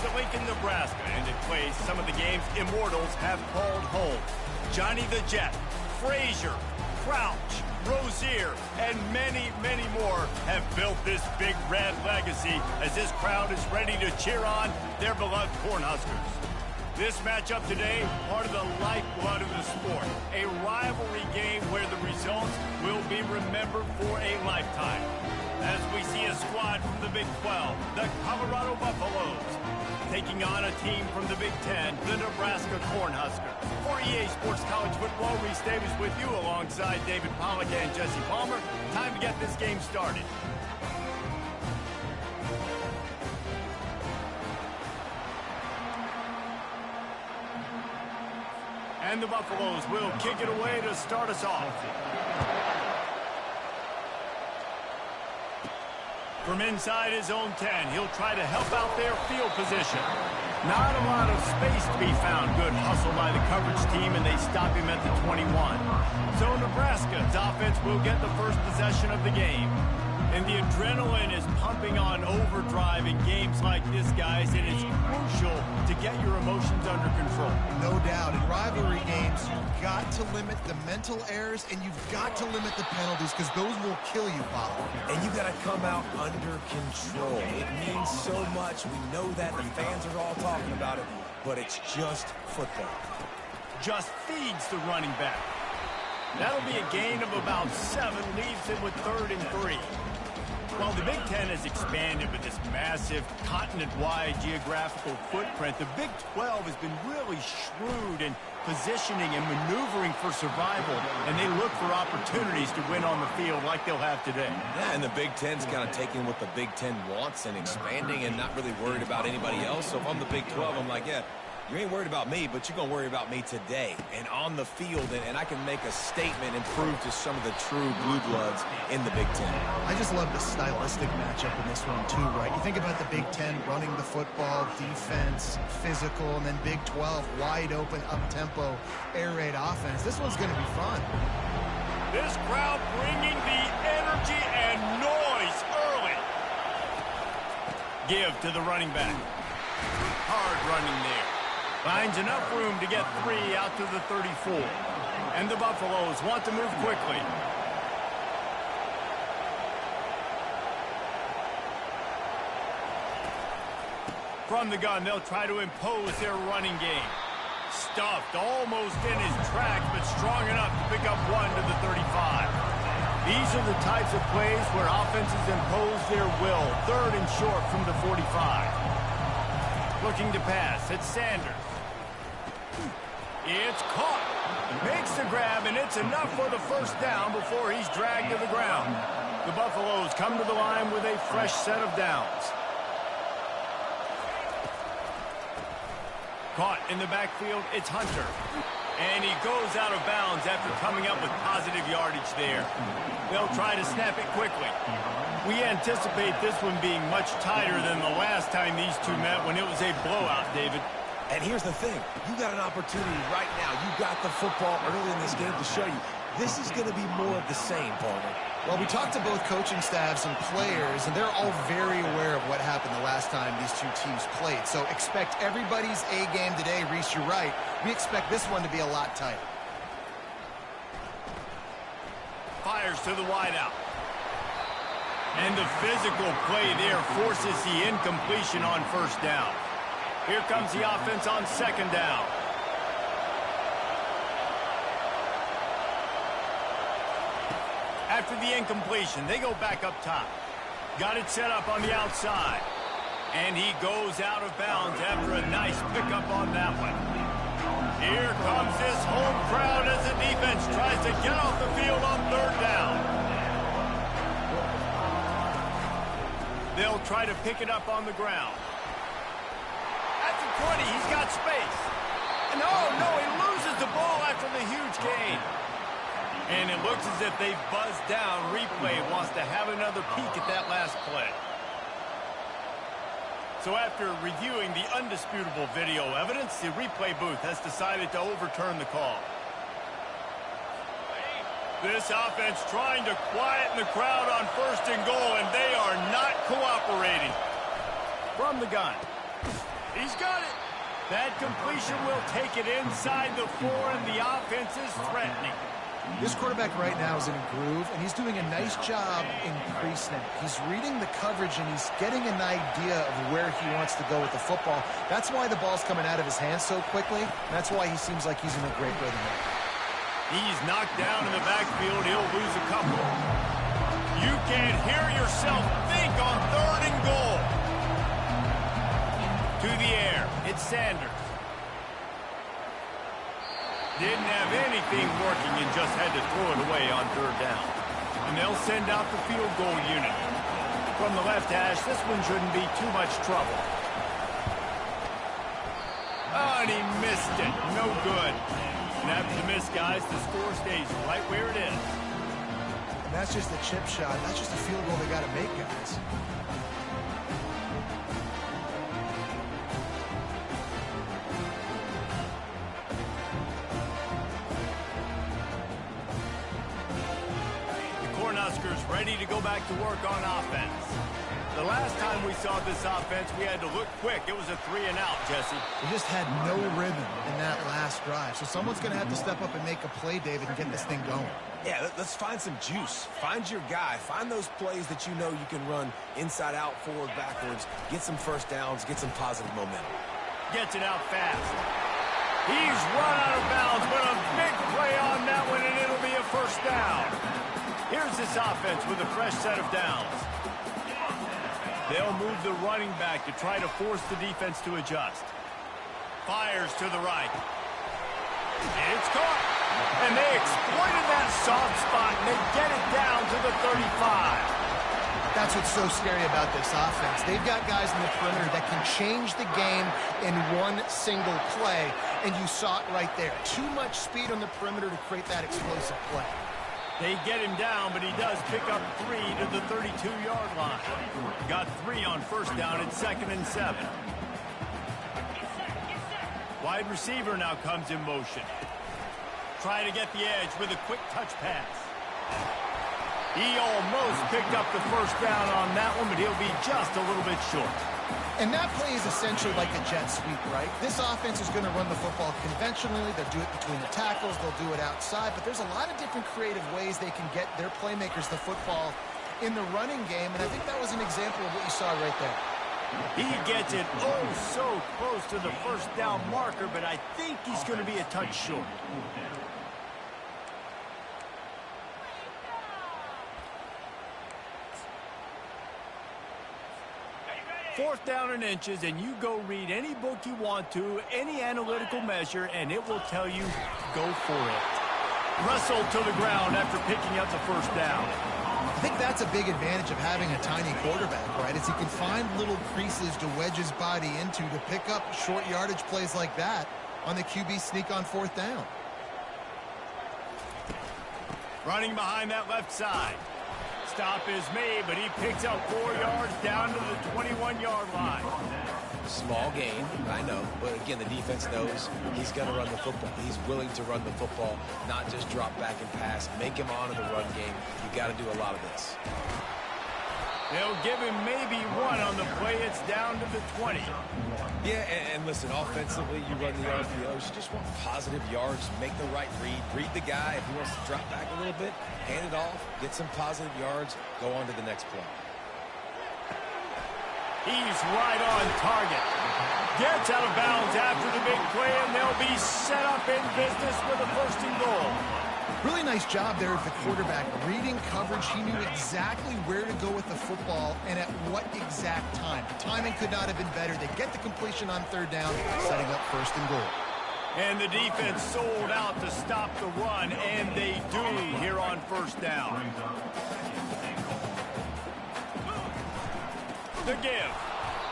to Lincoln, Nebraska, and it plays some of the games immortals have called home. Johnny the Jet, Frazier, Crouch, Rozier, and many, many more have built this Big Red legacy as this crowd is ready to cheer on their beloved Cornhuskers. This matchup today, part of the lifeblood of the sport, a rivalry game where the results will be remembered for a lifetime. As we see a squad from the Big 12, the Colorado Buffaloes, taking on a team from the Big 10, the Nebraska Cornhuskers. For EA Sports College Football, Reese Davis with you alongside David Pollack and Jesse Palmer. Time to get this game started. And the Buffaloes will kick it away to start us off. From inside his own 10, he'll try to help out their field position. Not a lot of space to be found. Good hustle by the coverage team, and they stop him at the 21. So Nebraska's offense will get the first possession of the game. And the adrenaline is pumping on overdrive in games like this, guys. It is crucial to get your emotions under control. No doubt. In rivalry games, you've got to limit the mental errors, and you've got to limit the penalties because those will kill you, Bob. And you got to come out under control. It means so much. We know that. The fans are all talking about it, but it's just football. Just feeds the running back. That'll be a gain of about 7, leaves him with 3rd and 3. While the Big Ten has expanded with this massive continent-wide geographical footprint, the Big 12 has been really shrewd in positioning and maneuvering for survival, and they look for opportunities to win on the field like they'll have today. Yeah, and the Big Ten's kind of taking what the Big Ten wants and expanding and not really worried about anybody else. So if I'm the Big 12, I'm like, yeah, you ain't worried about me, but you're going to worry about me today and on the field, and I can make a statement and prove to some of the true blue bloods in the Big Ten. I just love the stylistic matchup in this one, too, right? You think about the Big Ten running the football, defense, physical, and then Big 12, wide open, up-tempo, air raid offense. This one's going to be fun. This crowd bringing the energy and noise early. Give to the running back. Hard running there. Finds enough room to get 3 out to the 34. And the Buffaloes want to move quickly. From the gun, they'll try to impose their running game. Stuffed almost in his tracks, but strong enough to pick up 1 to the 35. These are the types of plays where offenses impose their will. 3rd and short from the 45. Looking to pass, it's Sanders. It's caught. Makes the grab, and it's enough for the first down before he's dragged to the ground. The Buffaloes come to the line with a fresh set of downs. Caught in the backfield, it's Hunter. And he goes out of bounds after coming up with positive yardage there. They'll try to snap it quickly. We anticipate this one being much tighter than the last time these two met when it was a blowout, David. And here's the thing. You got an opportunity right now. You got the football early in this game to show you. This is going to be more of the same, Palmer. Well, we talked to both coaching staffs and players, and they're all very aware of what happened the last time these two teams played. So expect everybody's A game today. Reese, you're right. We expect this one to be a lot tighter. Fires to the wideout. And the physical play there forces the incompletion on first down. Here comes the offense on 2nd down. After the incompletion, they go back up top. Got it set up on the outside. And he goes out of bounds after a nice pickup on that one. Here comes this home crowd as the defense tries to get off the field on 3rd down. They'll try to pick it up on the ground. At the 20, he's got space. And no, he loses the ball after the huge gain. And it looks as if they've buzzed down. Replay wants to have another peek at that last play. So after reviewing the undisputable video evidence, the replay booth has decided to overturn the call. This offense trying to quieten the crowd on 1st and goal, and they are not cooperating. From the gun. He's got it. That completion will take it inside the 4, and the offense is threatening. This quarterback right now is in a groove, and he's doing a nice job in pre-snap. He's reading the coverage, and he's getting an idea of where he wants to go with the football. That's why the ball's coming out of his hands so quickly. That's why he seems like he's in a great rhythm. He's knocked down in the backfield. He'll lose a couple. You can't hear yourself think on 3rd and goal. To the air. It's Sanders. Didn't have anything working and just had to throw it away on 3rd down. And they'll send out the field goal unit. From the left hash, this one shouldn't be too much trouble. Oh, and he missed it. No good. And after the miss, guys, the score stays right where it is. And that's just a chip shot. That's just a field goal they got to make, guys. Ready to go back to work on offense. The last time we saw this offense, we had to look quick. It was a 3-and-out, Jesse. We just had no rhythm in that last drive. So someone's going to have to step up and make a play, David, and get this thing going. Yeah, let's find some juice. Find your guy. Find those plays that you know you can run inside out, forward, backwards. Get some first downs. Get some positive momentum. Gets it out fast. He's run out of bounds, but a big play on that one, and it'll be a first down. Here's this offense with a fresh set of downs. They'll move the running back to try to force the defense to adjust. Fires to the right. It's caught. And they exploited that soft spot, and they get it down to the 35. That's what's so scary about this offense. They've got guys in the perimeter that can change the game in one single play, and you saw it right there. Too much speed on the perimeter to create that explosive play. They get him down, but he does pick up 3 to the 32-yard line. Got 3 on first down at 2nd and 7. Wide receiver now comes in motion. Trying to get the edge with a quick touch pass. He almost picked up the first down on that one, but he'll be just a little bit short. And that play is essentially like a jet sweep, right? This offense is going to run the football conventionally. They'll do it between the tackles. They'll do it outside. But there's a lot of different creative ways they can get their playmakers the football in the running game. And I think that was an example of what you saw right there. He gets it oh so close to the first down marker, but I think he's going to be a touch short. 4th down and inches, and you go read any book you want to, any analytical measure, and it will tell you, go for it. Wrestled to the ground after picking up the first down. I think that's a big advantage of having a tiny quarterback, right? Is he can find little creases to wedge his body into to pick up short yardage plays like that on the QB sneak on 4th down. Running behind that left side. Stop is made, but he picks up 4 yards down to the 21-yard line. Small gain, I know, but again, the defense knows he's going to run the football. He's willing to run the football, not just drop back and pass. Make him honor the run game. You got to do a lot of this. They'll give him maybe 1 on the play. It's down to the 20. Yeah, and listen, offensively, you run the RPOs. You just want positive yards. Make the right read. Read the guy. If he wants to drop back a little bit, hand it off, get some positive yards, go on to the next play. He's right on target. Gets out of bounds after the big play, and they'll be set up in business with a 1st and goal. Really nice job there of the quarterback. Reading coverage, he knew exactly where to go with the football and at what exact time. The timing could not have been better. They get the completion on 3rd down, setting up 1st and goal. And the defense sold out to stop the run, and they do here on 1st down. The give.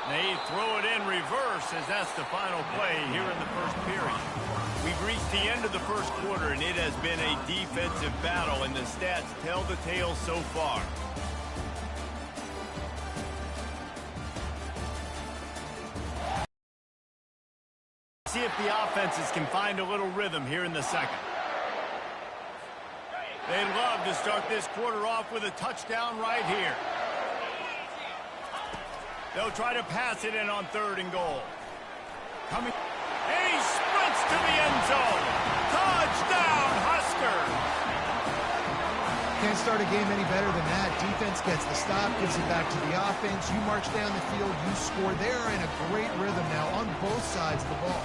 They throw it in reverse as that's the final play here in the 1st period. We've reached the end of the 1st quarter, and it has been a defensive battle, and the stats tell the tale so far. See if the offenses can find a little rhythm here in the 2nd. They'd love to start this quarter off with a touchdown right here. They'll try to pass it in on 3rd and goal. Coming. And he sprints to the end zone. Touchdown, Huskers. Can't start a game any better than that. Defense gets the stop, gives it back to the offense. You march down the field, you score. They're in a great rhythm now on both sides of the ball.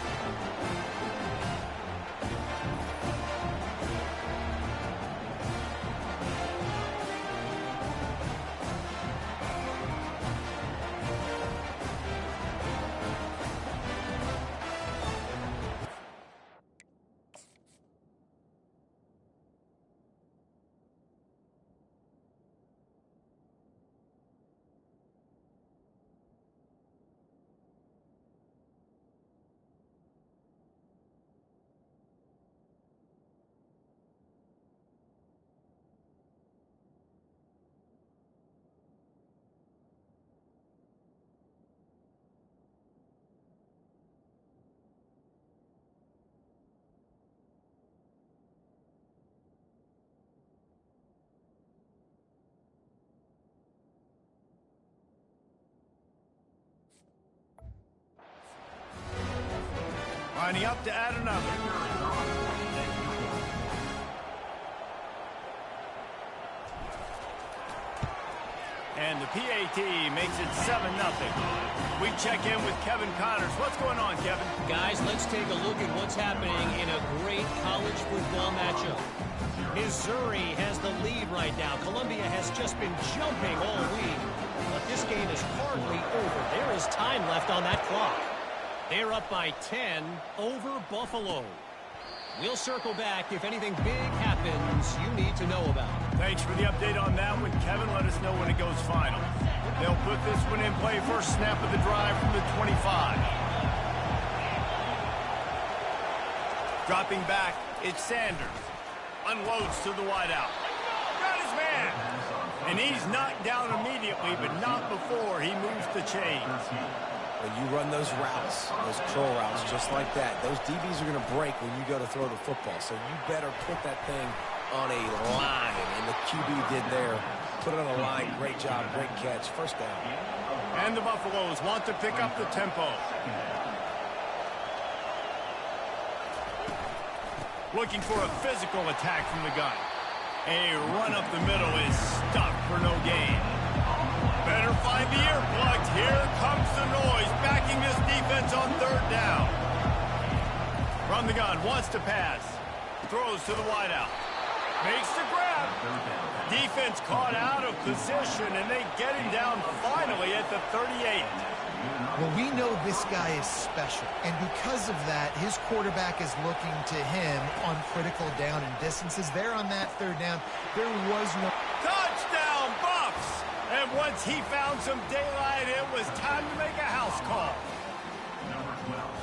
Lining up to add another. And the PAT makes it 7-0. We check in with Kevin Connors. What's going on, Kevin? Guys, let's take a look at what's happening in a great college football matchup. Missouri has the lead right now. Columbia has just been jumping all week. But this game is hardly over. There is time left on that clock. They're up by 10 over Buffalo. We'll circle back if anything big happens you need to know about. Thanks for the update on that one, Kevin. Let us know when it goes final. They'll put this one in play. First snap of the drive from the 25. Dropping back, it's Sanders. Unloads to the wideout. Got his man. And he's knocked down immediately, but not before he moves the chains. When you run those routes, those curl routes, just like that, those DBs are going to break when you go to throw the football. So you better put that thing on a line, and the QB did there. Put it on a line. Great job, great catch. First down. And the Buffaloes want to pick up the tempo. Looking for a physical attack from the gun. A run up the middle is stuck for no gain. Better find the earplugs. Here comes the noise, backing this defense on third down. From the gun, wants to pass. Throws to the wideout. Makes the grab. Defense caught out of position, and they get him down finally at the 38. Well, we know this guy is special, and because of that, his quarterback is looking to him on critical down and distances. There on that third down, there was no... Touchdown, Buffs! And once he found some daylight, it was time to make a house call.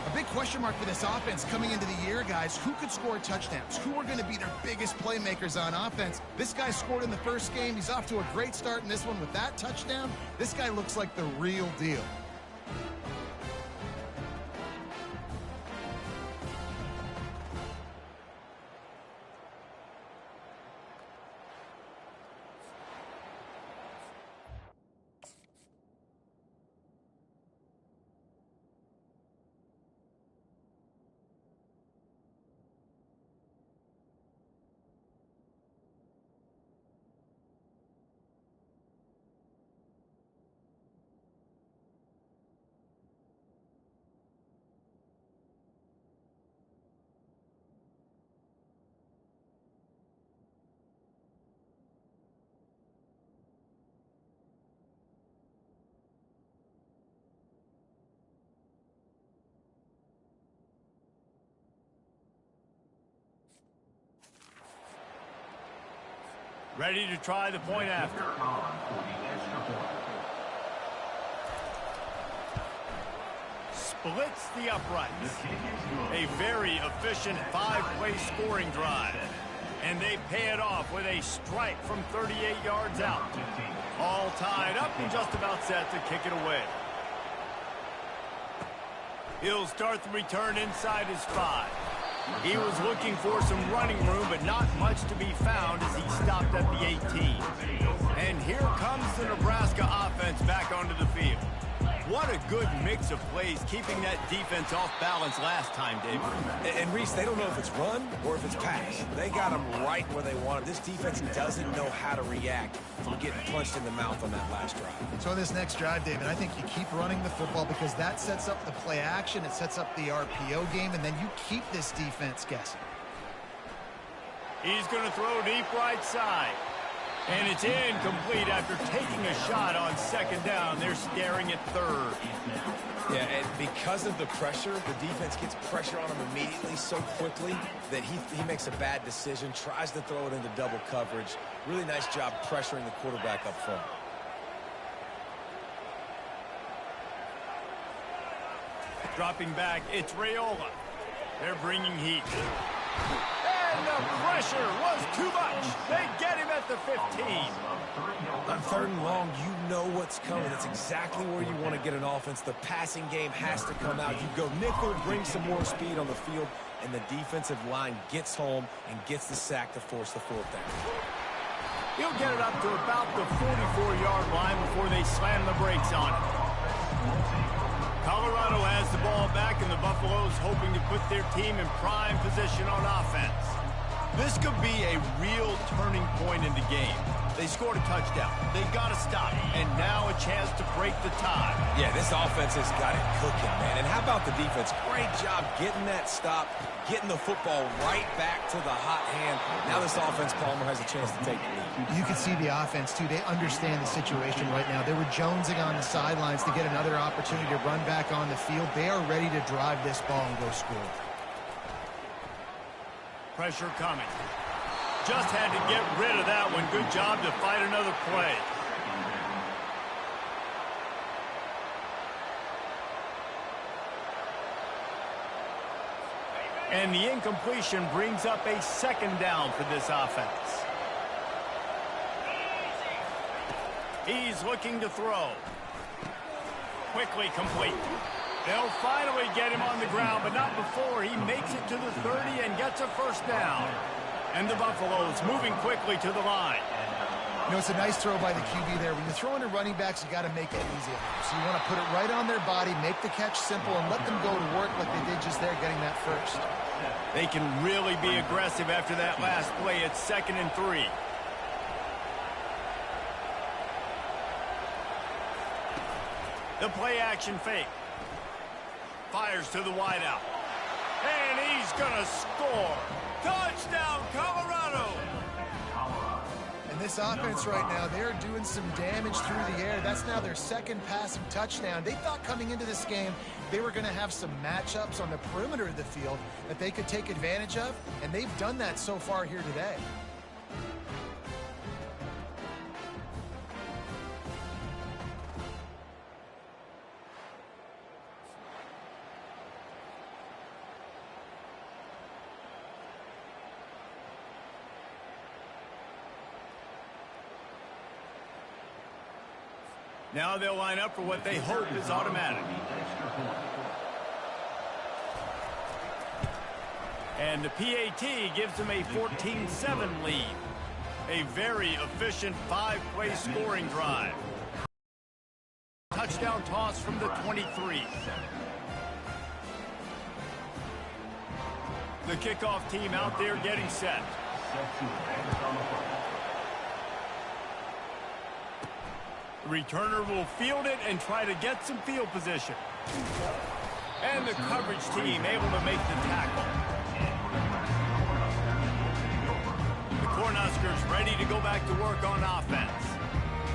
A big question mark for this offense coming into the year, guys. Who could score touchdowns? Who are going to be their biggest playmakers on offense? This guy scored in the first game. He's off to a great start in this one with that touchdown. This guy looks like the real deal. Ready to try the point after. Splits the uprights. A very efficient 5-play scoring drive. And they pay it off with a strike from 38 yards out. All tied up and just about set to kick it away. He'll start the return inside his 5. He was looking for some running room, but not much to be found as he stopped at the 18. And here comes the Nebraska offense back onto the field. What a good mix of plays, keeping that defense off balance last time, David. And Reese, they don't know if it's run or if it's pass. They got them right where they want them. This defense doesn't know how to react from getting punched in the mouth on that last drive. So in this next drive, David, I think you keep running the football because that sets up the play action, it sets up the RPO game, and then you keep this defense guessing. He's going to throw deep right side. And it's incomplete after taking a shot on second down. They're staring at third. Yeah, and because of the pressure, the defense gets pressure on him immediately so quickly that he makes a bad decision, tries to throw it into double coverage. Really nice job pressuring the quarterback up front. Dropping back, it's Raiola. They're bringing heat. And the pressure was too much. They get him at the 15. On third and long, you know what's coming. That's exactly where you want to get an offense. The passing game has to come out. You go nickel, bring some more speed on the field, and the defensive line gets home and gets the sack to force the fourth down. He'll get it up to about the 44-yard line before they slam the brakes on it. Colorado has the ball back, and the Buffaloes hoping to put their team in prime position on offense. This could be a real turning point in the game. They scored a touchdown. They got to stop, and now a chance to break the tie. Yeah, this offense has got it cooking, man. And how about the defense? Great job getting that stop, getting the football right back to the hot hand. Now this offense, Palmer, has a chance to take the lead. You can see the offense, too. They understand the situation right now. They were jonesing on the sidelines to get another opportunity to run back on the field. They are ready to drive this ball and go score. Pressure coming. Just had to get rid of that one. Good job to fight another play. And the incompletion brings up a second down for this offense. He's looking to throw. Quickly complete. They'll finally get him on the ground, but not before he makes it to the 30 and gets a first down. And the Buffaloes moving quickly to the line. You know, it's a nice throw by the QB there. When you're throwing to running backs, you got to make it easy on them. So you want to put it right on their body, make the catch simple, and let them go to work like they did just there, getting that first. They can really be aggressive after that last play. It's 2nd and 3. The play action fake. Fires to the wideout. And he's going to score. Touchdown, Colorado! And this offense right now, they're doing some damage through the air. That's now their second passing touchdown. They thought coming into this game they were going to have some matchups on the perimeter of the field that they could take advantage of, and they've done that so far here today. Now they'll line up for what they hope is automatic. And the PAT gives them a 14-7 lead. A very efficient 5-play scoring drive. Touchdown toss from the 23. The kickoff team out there getting set. The returner will field it and try to get some field position. And the coverage team able to make the tackle. The Cornhuskers ready to go back to work on offense.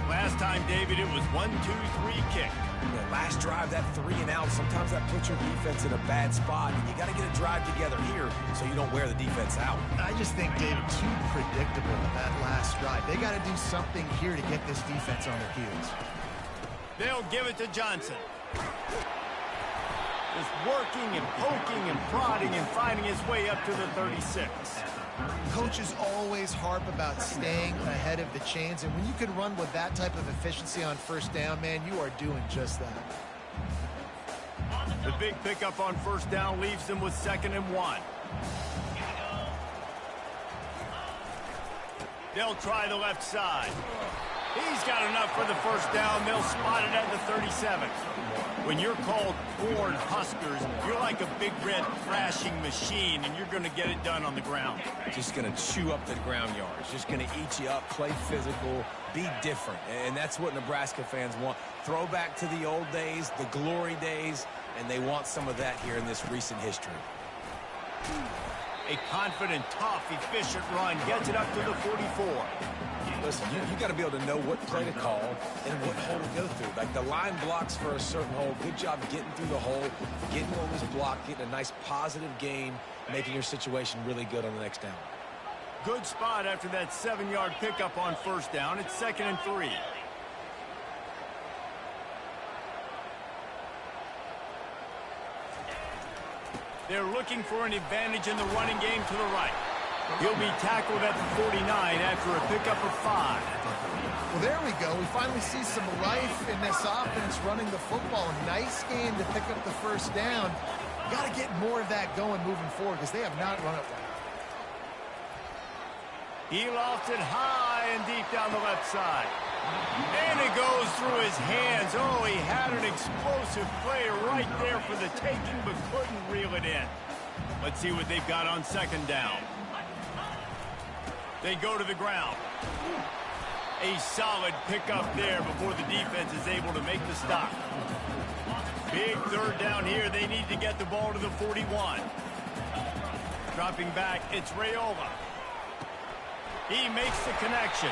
Last time, David, it was 1-2-3 kick. The last drive, that 3 and out, sometimes that puts your defense in a bad spot. And you got to get a drive together here so you don't wear the defense out. I just think, David, too predictable that last drive. They got to do something here to get this defense on their heels. They'll give it to Johnson. Just working and poking and prodding and finding his way up to the 36. Coaches always harp about staying ahead of the chains, and when you can run with that type of efficiency on first down, man, you are doing just that. The big pickup on first down leaves them with 2nd and 1. They'll try the left side. He's got enough for the first down. They'll spot it at the 37. When you're called Ford Huskers, you're like a big red thrashing machine, and you're going to get it done on the ground. Just going to chew up the ground yards. Just going to eat you up, play physical, be different. And that's what Nebraska fans want. Throwback to the old days, the glory days, and they want some of that here in this recent history. A confident, tough, efficient run gets it up to the 44. Listen, you got to be able to know what play to call and what hole to go through. Like the line blocks for a certain hole. Good job getting through the hole, getting on this block, getting a nice positive gain, making your situation really good on the next down. Good spot after that 7-yard pickup on first down. It's 2nd and 3. They're looking for an advantage in the running game to the right. He'll be tackled at the 49 after a pickup of 5. Well, there we go. We finally see some life in this offense running the football. Nice game to pick up the first down. Got to get more of that going moving forward because they have not run it well. He lofts it high and deep down the left side. And it goes through his hands. Oh, he had an explosive play right there for the taking, but couldn't reel it in. Let's see what they've got on 2nd down. They go to the ground. A solid pickup there before the defense is able to make the stop. Big 3rd down here. They need to get the ball to the 41. Dropping back, it's Raiola. He makes the connection.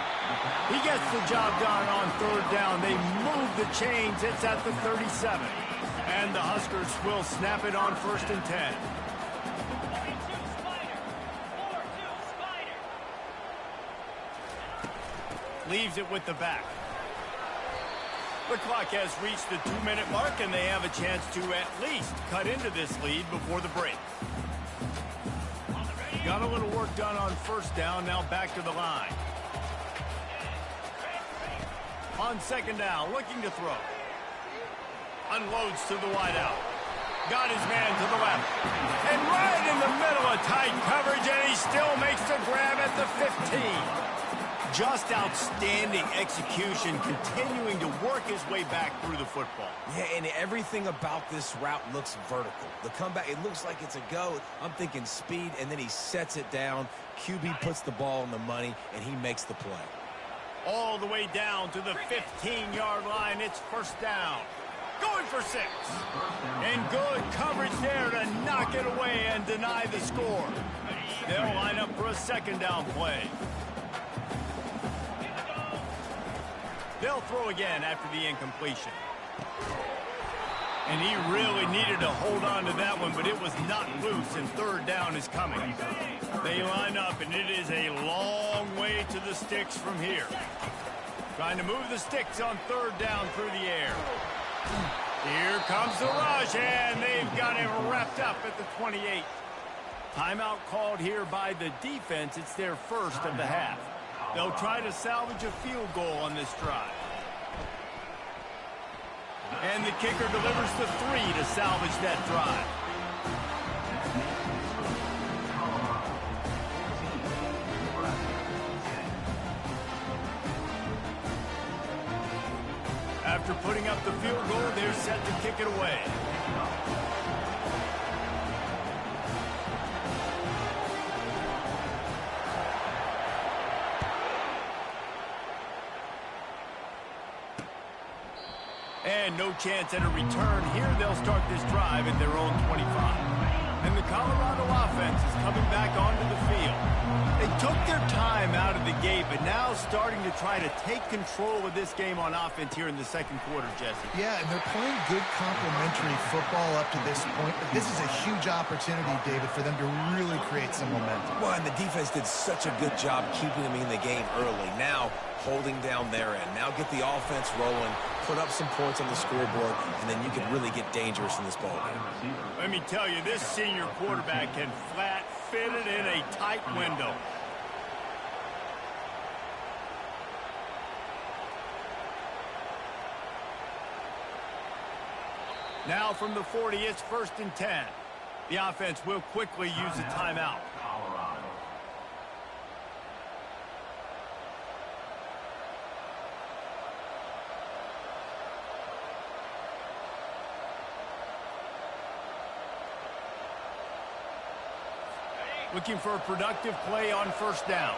He gets the job done on 3rd down. They move the chains. It's at the 37. And the Huskers will snap it on 1st and 10. Leaves it with the back. The clock has reached the 2-minute mark, and they have a chance to at least cut into this lead before the break. Got a little work done on first down, now back to the line. On 2nd down, looking to throw. Unloads to the wideout. Got his man to the left. And right in the middle of tight coverage, and he still makes the grab at the 15. Just outstanding execution, continuing to work his way back through the football. Yeah, and everything about this route looks vertical. The comeback, it looks like it's a go. I'm thinking speed, and then he sets it down. QB puts the ball on the money, and he makes the play. All the way down to the 15-yard line. It's 1st down. Going for 6. And good coverage there to knock it away and deny the score. They'll line up for a 2nd down play. They'll throw again after the incompletion. And he really needed to hold on to that one, but it was not loose, and 3rd down is coming. They line up, and it is a long way to the sticks from here. Trying to move the sticks on 3rd down through the air. Here comes the rush, and they've got him wrapped up at the 28. Timeout called here by the defense. It's their first of the half. They'll try to salvage a field goal on this drive. And the kicker delivers the 3 to salvage that drive. After putting up the field goal, they're set to kick it away. And no chance at a return here. They'll start this drive at their own 25. And the Colorado offense is coming back onto the field. They took their time out of the gate, but now starting to try to take control of this game on offense here in the 2nd quarter, Jesse. Yeah, and they're playing good complementary football up to this point. But this is a huge opportunity, David, for them to really create some momentum. Well, and the defense did such a good job keeping them in the game early. Now, holding down their end. Now get the offense rolling, put up some points on the scoreboard, and then you can really get dangerous in this ball game. Let me tell you, this senior quarterback can flat fit it in a tight window. Now from the 40, it's 1st and 10. The offense will quickly use a timeout. Looking for a productive play on first down.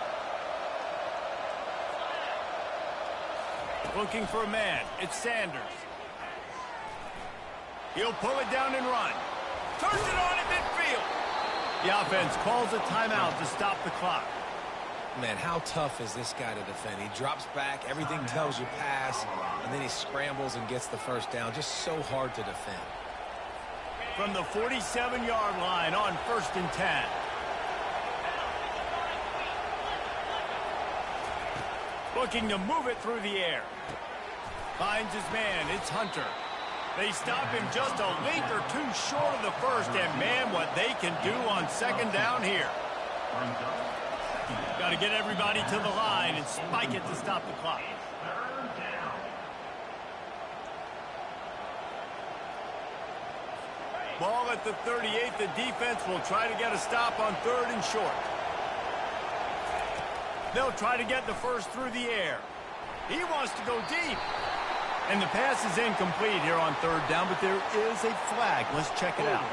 Looking for a man. It's Sanders. He'll pull it down and run. Turns it on at midfield. The offense calls a timeout to stop the clock. Man, how tough is this guy to defend? He drops back, everything tells you pass, and then he scrambles and gets the first down. Just so hard to defend. From the 47-yard line on 1st and 10. Looking to move it through the air. Finds his man. It's Hunter. They stop him just a length or two short of the first, and man, what they can do on second down here. Got to get everybody to the line and spike it to stop the clock. Ball at the 38. The defense will try to get a stop on 3rd and short. They'll try to get the first through the air. He wants to go deep. And the pass is incomplete here on 3rd down, but there is a flag. Let's check it out.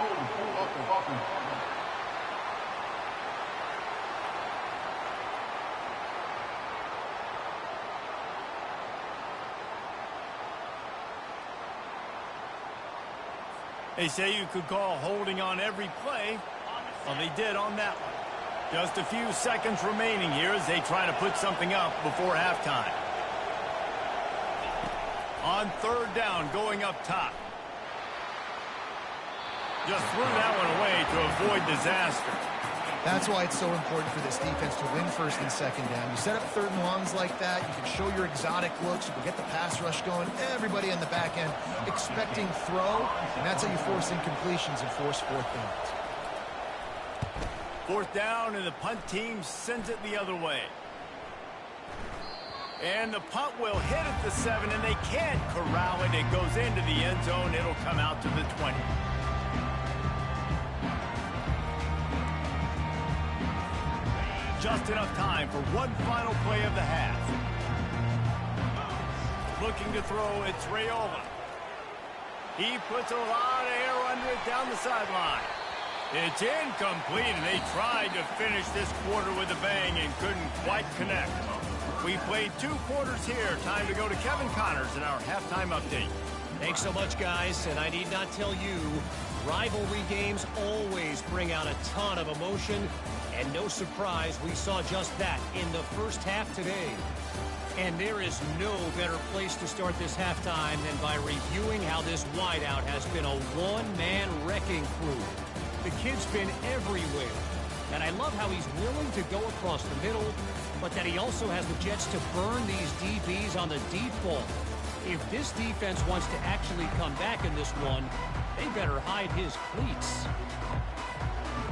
They say you could call holding on every play. Well, they did on that one. Just a few seconds remaining here as they try to put something up before halftime. On 3rd down, going up top. Just threw that one away to avoid disaster. That's why it's so important for this defense to win 1st and 2nd down. You set up 3rd and longs like that, you can show your exotic looks, you can get the pass rush going, everybody in the back end expecting throw, and that's how you force incompletions and force 4th downs. 4th down, and the punt team sends it the other way. And the punt will hit at the 7, and they can't corral it. It goes into the end zone. It'll come out to the 20. Just enough time for one final play of the half. Looking to throw, it's Raiola. He puts a lot of air under it down the sideline. It's incomplete, and they tried to finish this quarter with a bang and couldn't quite connect. We played 2 quarters here. Time to go to Kevin Connors in our halftime update. Thanks so much, guys. And I need not tell you, rivalry games always bring out a ton of emotion. And no surprise, we saw just that in the first half today. And there is no better place to start this halftime than by reviewing how this wideout has been a one-man wrecking crew. The kid's been everywhere. And I love how he's willing to go across the middle, but that he also has the jets to burn these DBs on the deep ball. If this defense wants to actually come back in this one, they better hide his cleats.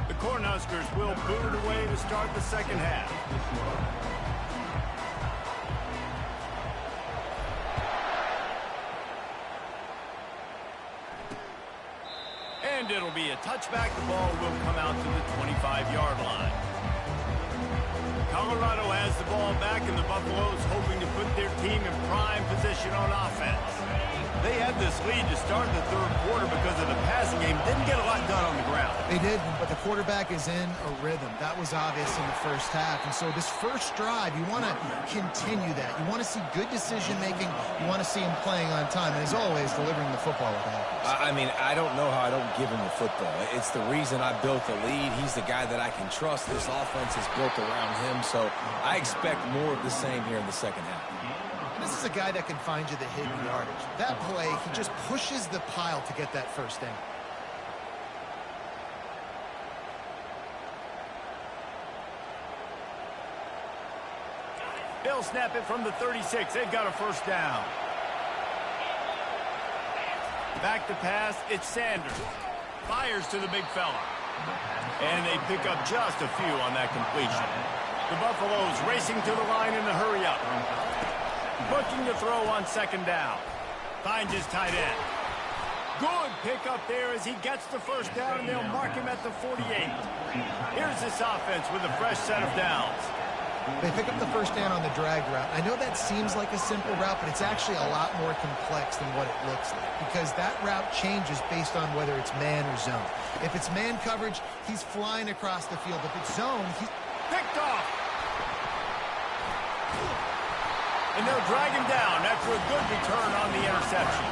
The Cornhuskers will boot it away to start the second half. And it'll be a touchback. The ball will come out to the 25-yard line. Colorado has the ball back, and the Buffaloes hoping to put their team in prime position on offense. They had this lead to start the 3rd quarter because of the passing game. Didn't get a lot done on the ground. They did, but the quarterback is in a rhythm. That was obvious in the first half. And so this first drive, you want to continue that. You want to see good decision-making. You want to see him playing on time. And as always, delivering the football with accuracy. I mean, I don't know how I don't give him the football. It's the reason I built the lead. He's the guy that I can trust. This offense is built around him. So I expect more of the same here in the second half. And this is a guy that can find you the hidden yardage. That play, he just pushes the pile to get that first down. They'll snap it from the 36. They've got a first down. Back to pass, it's Sanders. Fires to the big fella. And they pick up just a few on that completion. The Buffaloes racing to the line in the hurry up. Looking to throw on second down. Finds his tight end. Good pickup there as he gets the first down, and they'll mark him at the 48. Here's this offense with a fresh set of downs. They pick up the first down on the drag route. I know that seems like a simple route, but it's actually a lot more complex than what it looks like because that route changes based on whether it's man or zone. If it's man coverage, he's flying across the field. If it's zone, he's picked off. And they'll drag him down after a good return on the interception.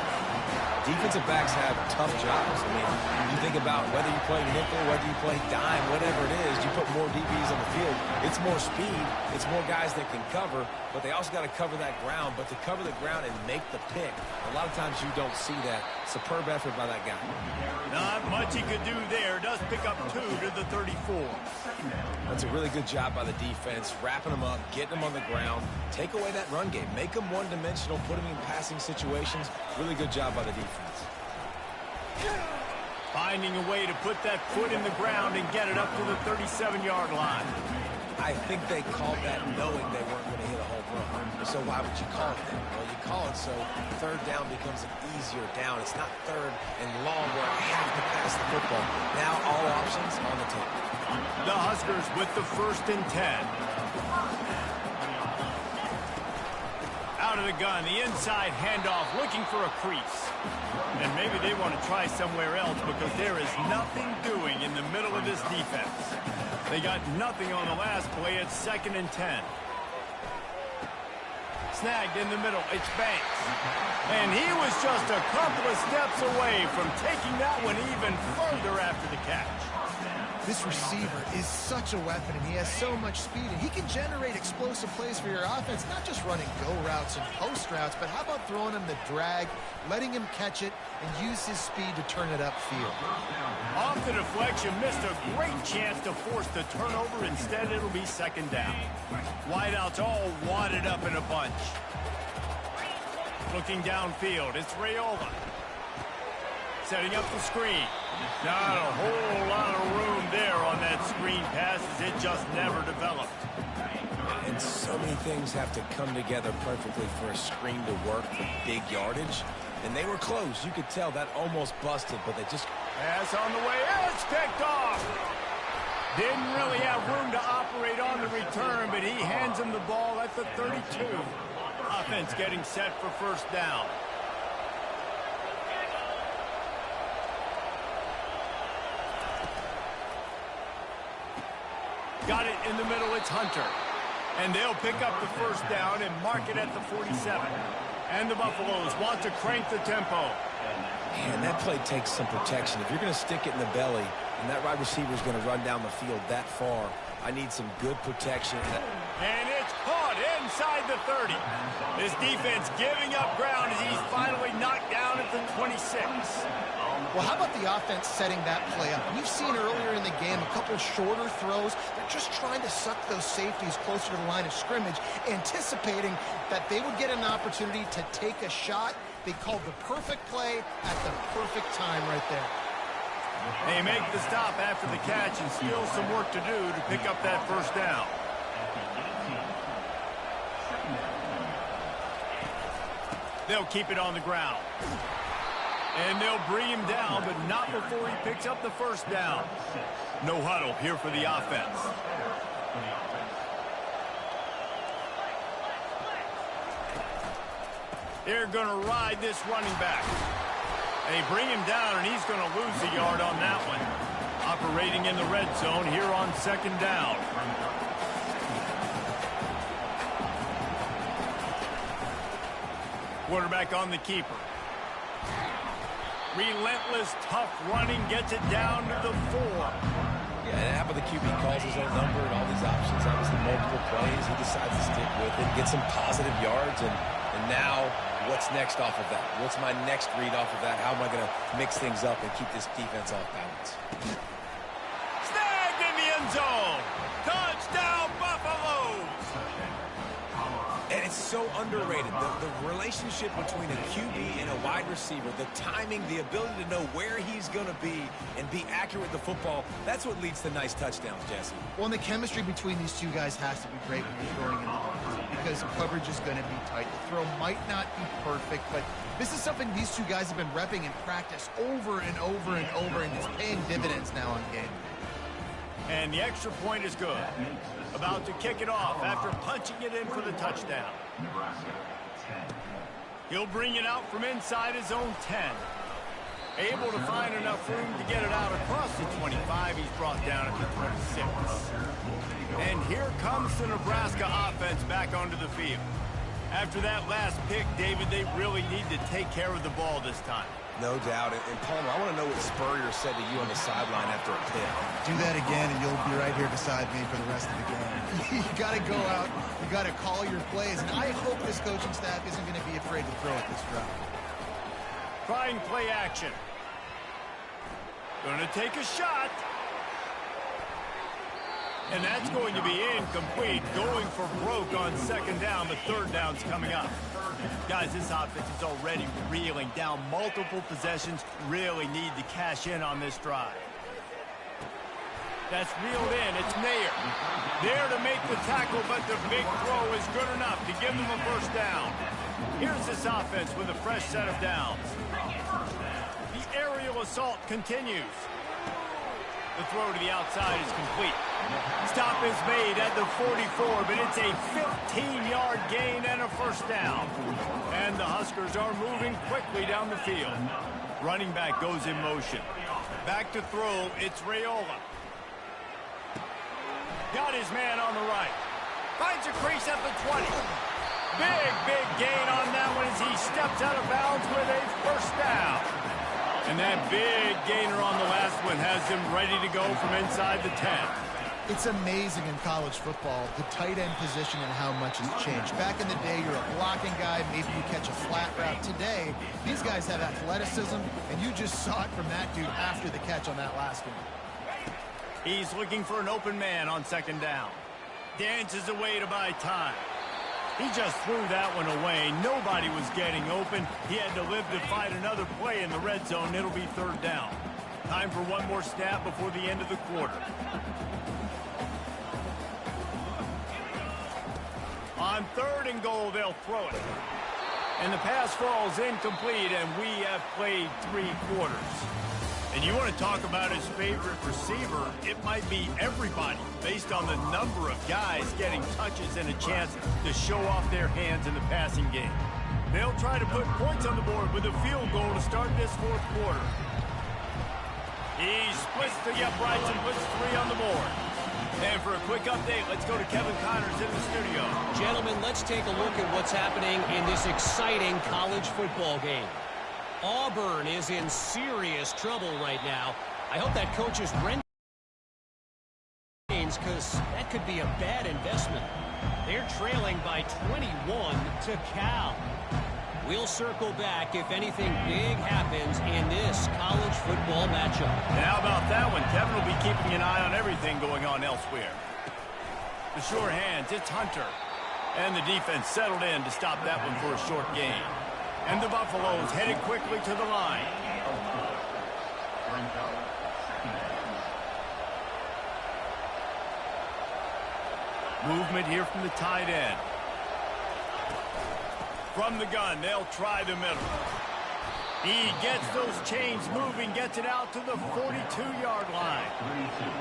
Defensive backs have tough jobs. I mean, you think about whether you play nickel, whether you play dime, whatever it is, you put more DBs on the field. It's more speed. It's more guys that can cover, but they also got to cover that ground. But to cover the ground and make the pick, a lot of times you don't see that. Superb effort by that guy. Not much he could do there. Does pick up 2 to the 34. That's a really good job by the defense, wrapping them up, getting them on the ground, take away that run game, make them one-dimensional, put them in passing situations. Really good job by the defense. Finding a way to put that foot in the ground and get it up to the 37-yard line. I think they called that knowing they weren't going to hit a home run. So why would you call it that? Well, you call it so third down becomes an easier down. It's not third and long where I have to pass the football. Now all options on the table. The Huskers with the 1st and 10. Out of the gun, the inside handoff, looking for a crease. And maybe they want to try somewhere else because there is nothing doing in the middle of this defense. They got nothing on the last play. It's 2nd and 10. Snagged in the middle. It's Banks. And he was just a couple of steps away from taking that one even further after the catch. This receiver is such a weapon, and he has so much speed, and he can generate explosive plays for your offense, not just running go routes and post routes, but how about throwing him the drag, letting him catch it, and use his speed to turn it upfield. Off the deflection, missed a great chance to force the turnover. Instead, it'll be 2nd down. Wideouts all wadded up in a bunch. Looking downfield, it's Raiola. Setting up the screen. Not a whole lot of room there on that screen pass as it just never developed. And so many things have to come together perfectly for a screen to work for big yardage. And they were close. You could tell that almost busted, but they just... Pass on the way. It's picked off. Didn't really have room to operate on the return, but he hands him the ball at the 32. Offense getting set for 1st down. Got it in the middle, it's Hunter. And they'll pick up the 1st down and mark it at the 47. And the Buffaloes want to crank the tempo. Man, that play takes some protection. If you're going to stick it in the belly and that wide receiver is going to run down the field that far, I need some good protection. And it's caught inside the 30. This defense giving up ground as he's finally knocked down at the 26. Well, how about the offense setting that play up? We've seen earlier in the game a couple shorter throws. They're just trying to suck those safeties closer to the line of scrimmage, anticipating that they would get an opportunity to take a shot. They called the perfect play at the perfect time right there. They make the stop after the catch and still some work to do to pick up that 1st down. They'll keep it on the ground. And they'll bring him down, but not before he picks up the 1st down. No huddle here for the offense. They're going to ride this running back. They bring him down, and he's going to lose a yard on that one. Operating in the red zone here on 2nd down. Quarterback on the keeper. Relentless, tough running, gets it down to the 4. Yeah, and how about the QB calls his own number and all these options, obviously multiple plays. He decides to stick with it, get some positive yards, and now what's next off of that? What's my next read off of that? How am I going to mix things up and keep this defense off balance? Snagged in the end zone. Touchdown, Buffaloes. And it's so underrated. The relationship between a QB and a wide receiver, the timing, the ability to know where he's going to be and be accurate with the football, that's what leads to nice touchdowns, Jesse. Well, and the chemistry between these two guys has to be great when you're throwing in the box because coverage is going to be tight. The throw might not be perfect, but this is something these two guys have been repping in practice over and over and over, and it's paying dividends now on game. And the extra point is good. About to kick it off after punching it in for the touchdown. He'll bring it out from inside his own 10. Able to find enough room to get it out across the 25. He's brought down at the 26. And here comes the Nebraska offense back onto the field. After that last pick, David, they really need to take care of the ball this time. No doubt. And Palmer, I want to know what Spurrier said to you on the sideline after a pick. Do that again, and you'll be right here beside me for the rest of the game. You got to go out. You got to call your plays. And I hope this coaching staff isn't going to be afraid to throw at this drive. Trying play action. Going to take a shot. And that's going to be incomplete. Going for broke on second down, but third down's coming up. Guys, this offense is already reeling down multiple possessions. Really need to cash in on this drive. That's reeled in. It's Mayer. There to make the tackle, but the big throw is good enough to give them a first down. Here's this offense with a fresh set of downs. The aerial assault continues. The throw to the outside is complete. Stop is made at the 44, but it's a 15-yard gain and a first down. And the Huskers are moving quickly down the field. Running back goes in motion. Back to throw, it's Raiola. Got his man on the right. Finds a crease at the 20. Big gain on that one as he steps out of bounds with a first down. And that big gainer on the last one has him ready to go from inside the 10. It's amazing in college football, the tight end position and how much has changed. Back in the day, you're a blocking guy, maybe you catch a flat route. Today, these guys have athleticism, and you just saw it from that dude after the catch on that last one. He's looking for an open man on second down. Dances away to buy time. He just threw that one away. Nobody was getting open. He had to live to fight another play in the red zone. It'll be third down. Time for one more snap before the end of the quarter. On third and goal, they'll throw it. And the pass falls incomplete, and we have played 3 quarters. And you want to talk about his favorite receiver, it might be everybody based on the number of guys getting touches and a chance to show off their hands in the passing game. They'll try to put points on the board with a field goal to start this 4th quarter. He splits the uprights and puts 3 on the board. And for a quick update, let's go to Kevin Connors in the studio. Gentlemen, let's take a look at what's happening in this exciting college football game. Auburn is in serious trouble right now. I hope that coach is ready, because that could be a bad investment. They're trailing by 21 to Cal. We'll circle back if anything big happens in this college football matchup. And how about that one? Kevin will be keeping an eye on everything going on elsewhere. The sure hands, it's Hunter. And the defense settled in to stop that one for a short gain. And the Buffaloes headed quickly to the line. Movement here from the tight end. From the gun, they'll try the middle. He gets those chains moving, gets it out to the 42-yard line.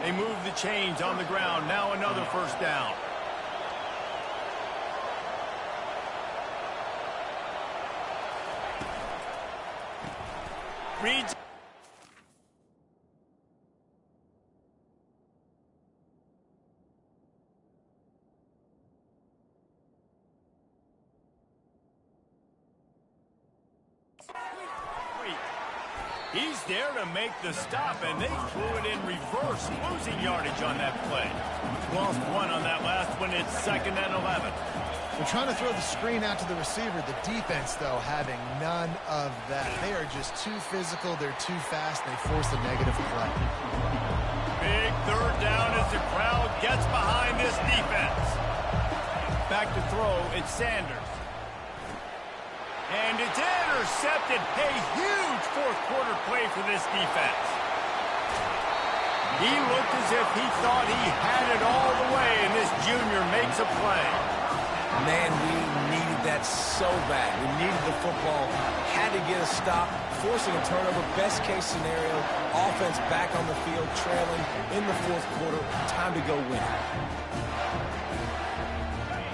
They move the chains on the ground. Now another first down. Reads. He's there to make the stop, and they threw it in reverse, losing yardage on that play. Lost 1 on that last one. It's 2nd and 11. They're trying to throw the screen out to the receiver. The defense, though, having none of that. They are just too physical. They're too fast. They force a negative play. Big third down as the crowd gets behind this defense. Back to throw, it's Sanders. And it's intercepted. A huge 4th quarter play for this defense. He looked as if he thought he had it all the way, and this junior makes a play. Man, we needed that so bad. We needed the football, had to get a stop, forcing a turnover. Best case scenario, offense back on the field, trailing in the fourth quarter. Time to go win.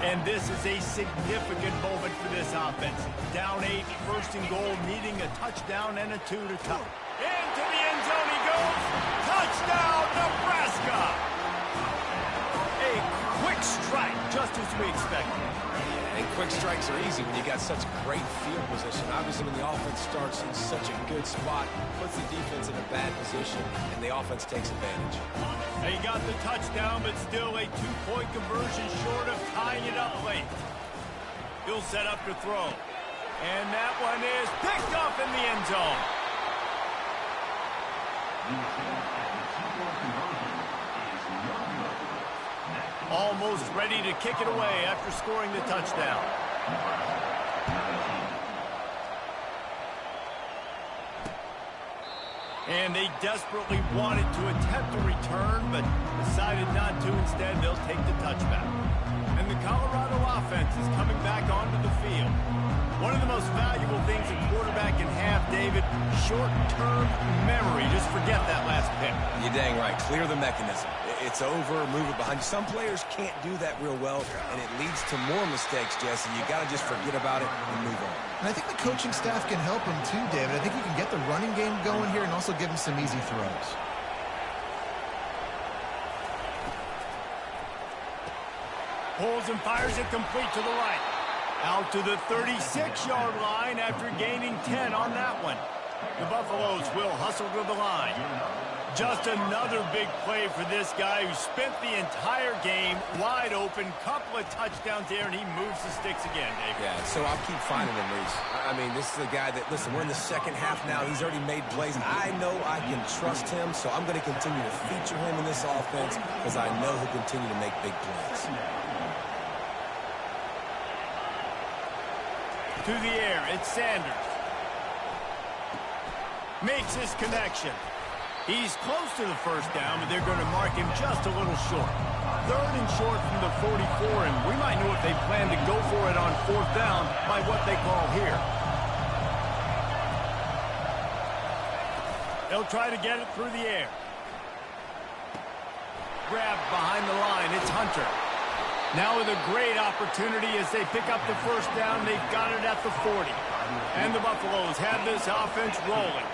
And this is a significant moment for this offense. Down 8, first and goal, needing a touchdown and a 2 to tie. Into the end zone he goes. Touchdown, Nebraska! A quick strike, just as we expected. And quick strikes are easy when you got such great field position. Obviously, when the offense starts in such a good spot, puts the defense in a bad position, and the offense takes advantage. He got the touchdown, but still a 2-point conversion short of tying it up late. He'll set up to throw. And that one is picked up in the end zone. Almost ready to kick it away after scoring the touchdown. And they desperately wanted to attempt a return, but decided not to. Instead, they'll take the touchback. And the Colorado offense is coming back onto the field. One of the most valuable things a quarterback can have, David, short-term memory. Just forget that last pick. You're dang right. Clear the mechanism. It's over, move it behind you. Some players can't do that real well, and it leads to more mistakes, Jesse. You got to just forget about it and move on. And I think the coaching staff can help him too, David. I think you can get the running game going here and also give him some easy throws. Pulls and fires it complete to the right. Out to the 36-yard line after gaining 10 on that one. The Buffaloes will hustle to the line. Just another big play for this guy who spent the entire game wide open. Couple of touchdowns there, and he moves the sticks again, David. Yeah, so I'll keep finding him, Reese. I mean, this is a guy that, listen, we're in the second half now. He's already made plays. I know I can trust him, so I'm going to continue to feature him in this offense because I know he'll continue to make big plays. To the air, it's Sanders. Makes his connection. He's close to the first down, but they're going to mark him just a little short. Third and short from the 44, and we might know if they plan to go for it on fourth down by what they call here. They'll try to get it through the air. Grabbed behind the line, it's Hunter. Now with a great opportunity as they pick up the first down, they've got it at the 40. And the Buffaloes have this offense rolling.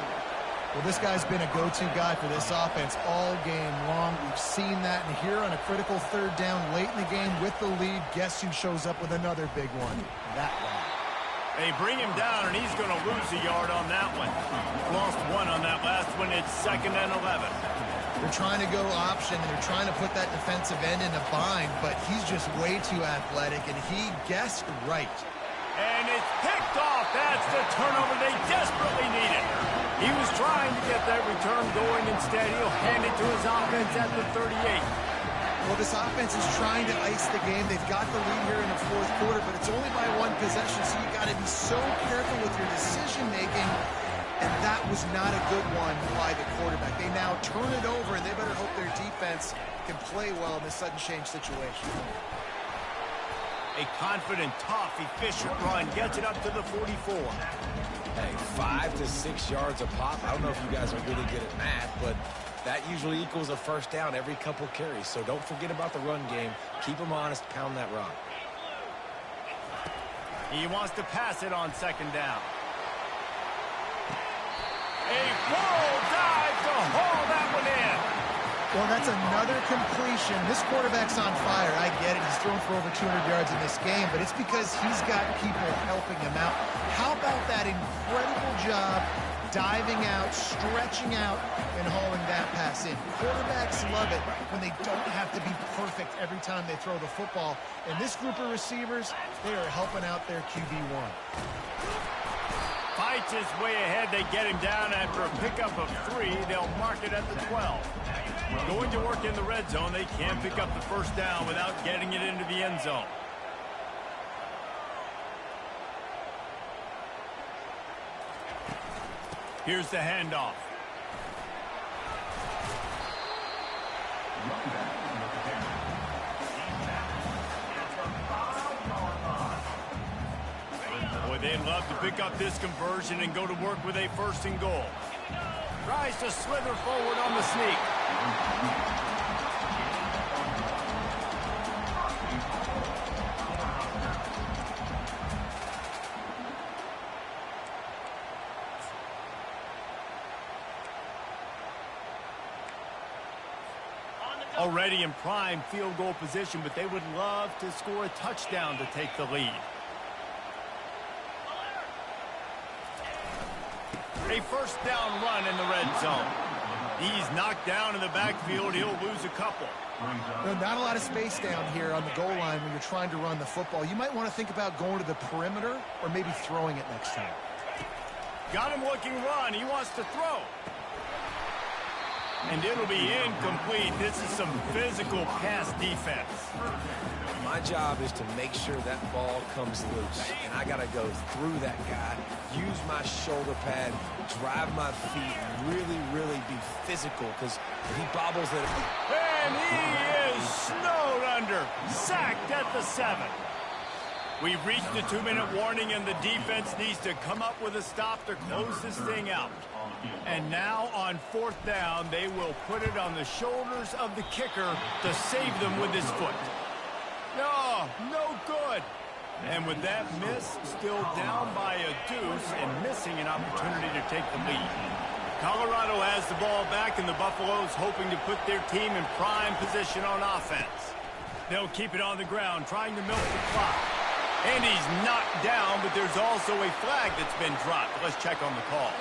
Well, this guy's been a go-to guy for this offense all game long. We've seen that, and here on a critical third down late in the game with the lead, guess who shows up with another big one? That one. They bring him down, and he's going to lose a yard on that one. Lost one on that last one. It's 2nd and 11. They're trying to go option, and they're trying to put that defensive end in a bind, but he's just way too athletic, and he guessed right. And it's picked off. That's the turnover they desperately needed. He was trying to get that return going. Instead, he'll hand it to his offense at the 38. Well, this offense is trying to ice the game. They've got the lead here in the fourth quarter, but it's only by one possession, so you got to be so careful with your decision-making. And that was not a good one by the quarterback. They now turn it over, and they better hope their defense can play well in this sudden change situation. A confident, tough, efficient run gets it up to the 44. Hey, 5 to 6 yards a pop. I don't know if you guys are really good at math, but that usually equals a first down every couple carries. So don't forget about the run game. Keep them honest. Pound that rock. He wants to pass it on 2nd down. A full dive to haul that one in. Well, that's another completion. This quarterback's on fire. I get it. He's thrown for over 200 yards in this game, but it's because he's got people helping him out. How about that incredible job diving out, stretching out, and hauling that pass in? Quarterbacks love it when they don't have to be perfect every time they throw the football. And this group of receivers, they are helping out their QB1. Fights his way ahead. They get him down after a pickup of 3. They'll mark it at the 12. Going to work in the red zone. They can't pick up the first down without getting it into the end zone. Here's the handoff. Boy, they'd love to pick up this conversion and go to work with a 1st and goal. Tries to slither forward on the sneak. Already in prime field goal position, but they would love to score a touchdown to take the lead. A 1st down run in the red zone. He's knocked down in the backfield. He'll lose a couple. Not a lot of space down here on the goal line when you're trying to run the football. You might want to think about going to the perimeter or maybe throwing it next time. Got him looking run. He wants to throw. And it'll be incomplete. This is some physical pass defense. My job is to make sure that ball comes loose. And I got to go through that guy, use my shoulder pad, drive my feet, really, really be physical because he bobbles it. And he is snowed under. Sacked at the 7. We've reached the 2-minute warning, and the defense needs to come up with a stop to close this thing out. And now on 4th down, they will put it on the shoulders of the kicker to save them with his foot. No, no good. And with that miss, still down by a deuce and missing an opportunity to take the lead. Colorado has the ball back, and the Buffaloes hoping to put their team in prime position on offense. They'll keep it on the ground, trying to milk the clock. And he's knocked down, but there's also a flag that's been dropped. Let's check on the call.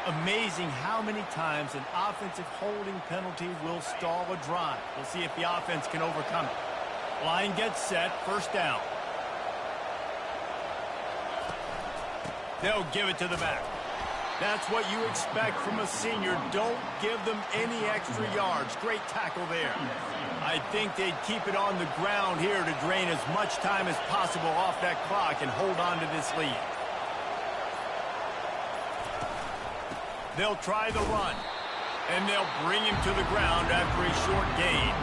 Amazing how many times an offensive holding penalty will stall a drive. We'll see if the offense can overcome it. Line gets set, 1st down. They'll give it to the back. That's what you expect from a senior. Don't give them any extra yards. Great tackle there. I think they'd keep it on the ground here to drain as much time as possible off that clock and hold on to this lead. They'll try the run, and they'll bring him to the ground after a short gain.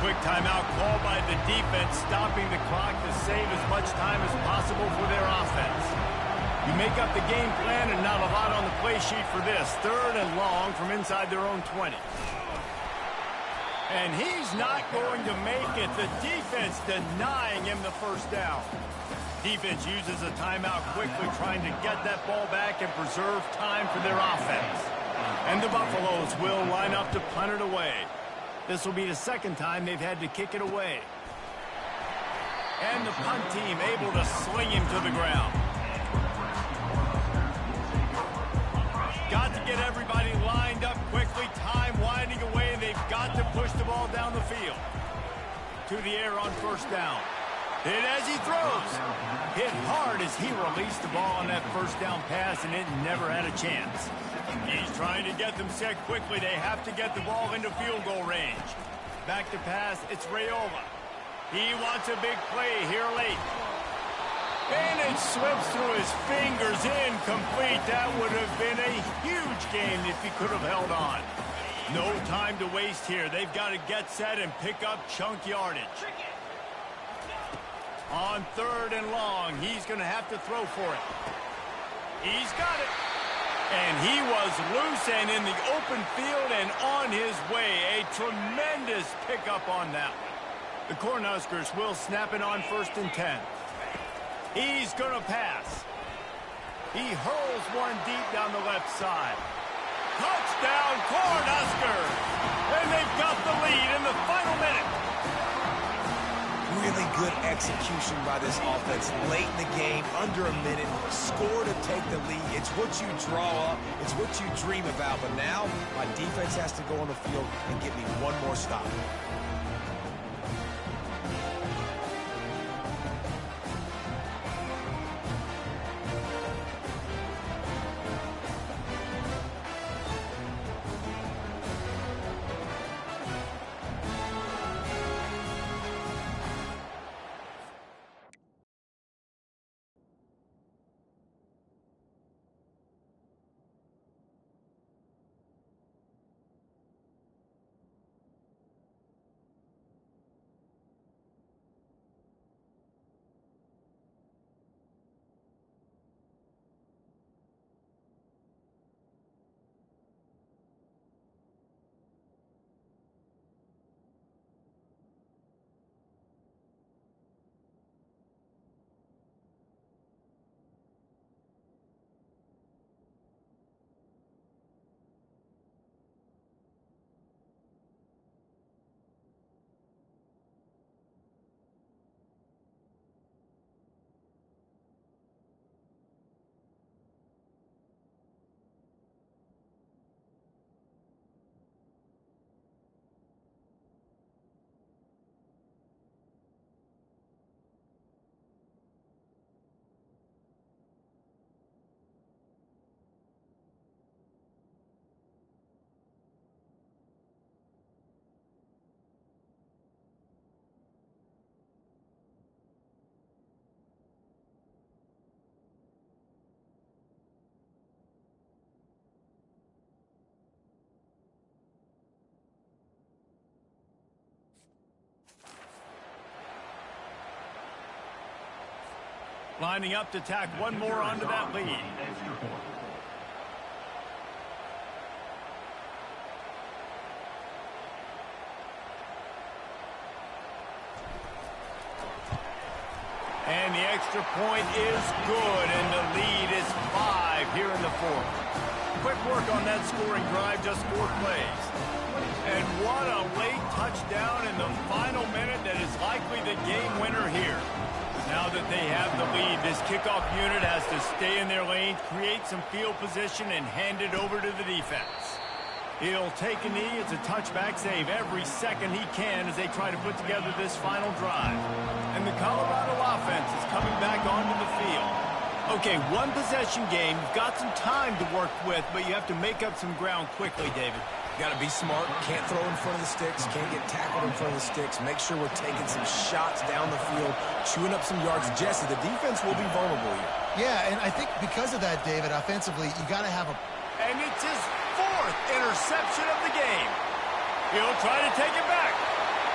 Quick timeout call by the defense, stopping the clock to save as much time as possible for their offense. You make up the game plan and not a lot on the play sheet for this. 3rd and long from inside their own 20. And he's not going to make it. The defense denying him the 1st down. Defense uses a timeout quickly, trying to get that ball back and preserve time for their offense. And the Buffaloes will line up to punt it away. This will be the 2nd time they've had to kick it away. And the punt team able to sling him to the ground. Got to get everybody lined up quickly. Time winding away. They've got to push the ball down the field. To the air on 1st down. Hit as he throws. Hit hard as he released the ball on that 1st down pass, and it never had a chance. He's trying to get them set quickly. They have to get the ball into field goal range. Back to pass. It's Raiola. He wants a big play here late. And it slips through his fingers, incomplete. That would have been a huge game if he could have held on. No time to waste here. They've got to get set and pick up chunk yardage. On 3rd and long, he's going to have to throw for it. He's got it. And he was loose and in the open field and on his way. A tremendous pickup on that one. The Cornhuskers will snap it on 1st and 10. He's going to pass. He hurls one deep down the left side. Touchdown, Cornhuskers! And they've got the lead in the final minute. Really good execution by this offense late in the game, under a minute, score to take the lead. It's what you draw up, it's what you dream about, but now my defense has to go on the field and get me one more stop. Lining up to tack one more onto that lead. And the extra point is good, and the lead is 5 here in the fourth. Quick work on that scoring drive, just 4 plays. And what a late touchdown in the final minute that is likely the game winner here. Now that they have the lead, this kickoff unit has to stay in their lane, create some field position, and hand it over to the defense. He'll take a knee. It's a touchback save every second he can as they try to put together this final drive. And the Colorado offense is coming back onto the field. Okay, one possession game. You've got some time to work with, but you have to make up some ground quickly, David. Got to be smart. Can't throw in front of the sticks. Can't get tackled in front of the sticks. Make sure we're taking some shots down the field, chewing up some yards. Jesse, the defense will be vulnerable here. Yeah, and I think because of that, David, offensively, you got to have a... And it's his 4th interception of the game. He'll try to take it back.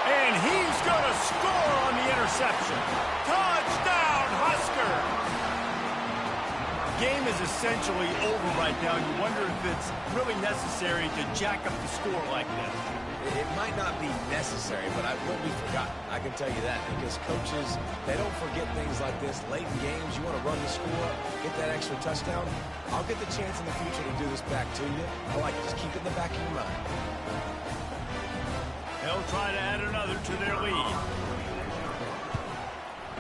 And he's going to score on the interception. Touchdown, Husker! Game is essentially over right now. You wonder if it's really necessary to jack up the score like this. It might not be necessary, but it won't be forgotten. I can tell you that, because coaches, they don't forget things like this. Late in games, you want to run the score up, get that extra touchdown. I'll get the chance in the future to do this back to you. I like to just keep it in the back of your mind. They'll try to add another to their lead.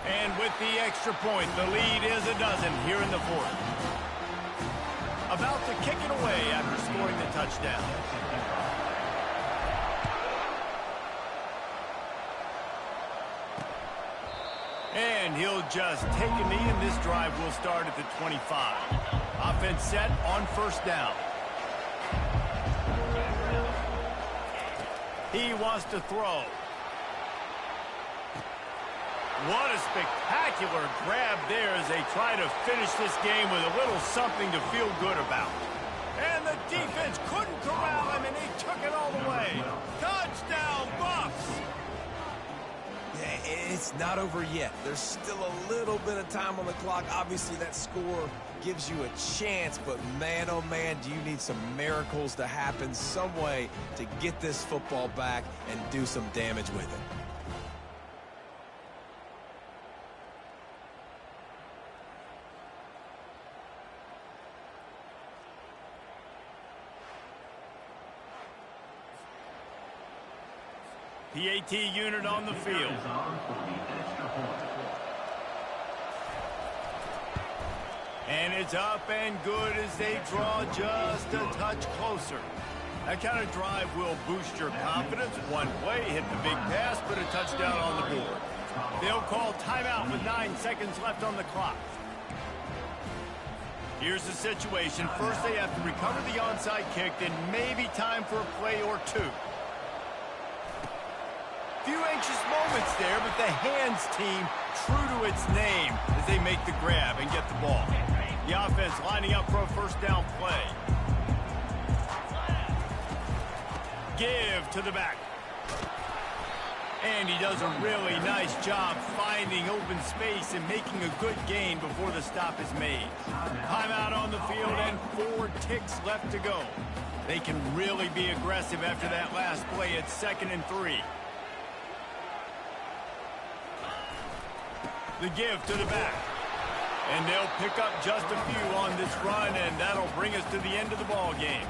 And with the extra point, the lead is a dozen here in the fourth. About to kick it away after scoring the touchdown. And he'll just take a knee, and this drive will start at the 25. Offense set on first down. He wants to throw. What a spectacular grab there as they try to finish this game with a little something to feel good about. And the defense couldn't corral him, and he took it all the way. Touchdown, Buffs! It's not over yet. There's still a little bit of time on the clock. Obviously, that score gives you a chance, but man, oh man, do you need some miracles to happen some way to get this football back and do some damage with it. PAT unit on the field. And it's up and good as they draw just a touch closer. That kind of drive will boost your confidence. One play, hit the big pass, put a touchdown on the board. They'll call timeout with 9 seconds left on the clock. Here's the situation. First, they have to recover the onside kick, then maybe time for a play or two. Few anxious moments there, but the hands team true to its name as they make the grab and get the ball. The offense lining up for a first down play. Give to the back. And he does a really nice job finding open space and making a good gain before the stop is made. Timeout on the field and 4 ticks left to go. They can really be aggressive after that last play. It's 2nd and 3. The give to the back. And they'll pick up just a few on this run, and that'll bring us to the end of the ball game.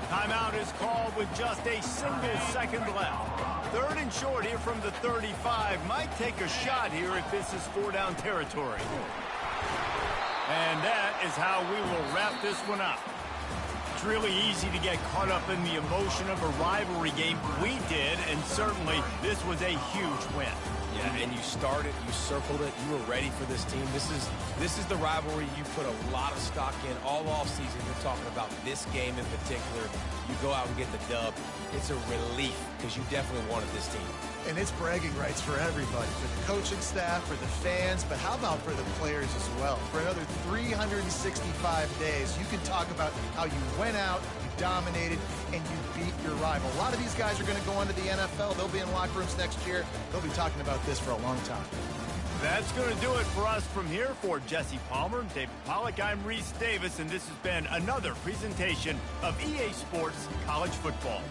Timeout is called with just a single second left. 3rd and short here from the 35. Might take a shot here if this is 4-down territory. And that is how we will wrap this one up. It's really easy to get caught up in the emotion of a rivalry game. We did, and certainly this was a huge win. Yeah, and you started, you circled it, you were ready for this team. This is the rivalry you put a lot of stock in all offseason. You're talking about this game in particular. You go out and get the dub. It's a relief because you definitely wanted this team. And it's bragging rights for everybody, for the coaching staff, for the fans, but how about for the players as well? For another 365 days, you can talk about how you went out, you dominated, and you beat your rival. A lot of these guys are going to go on to the NFL. They'll be in locker rooms next year. They'll be talking about this for a long time. That's going to do it for us from here. For Jesse Palmer, David Pollack, I'm Reese Davis, and this has been another presentation of EA Sports College Football.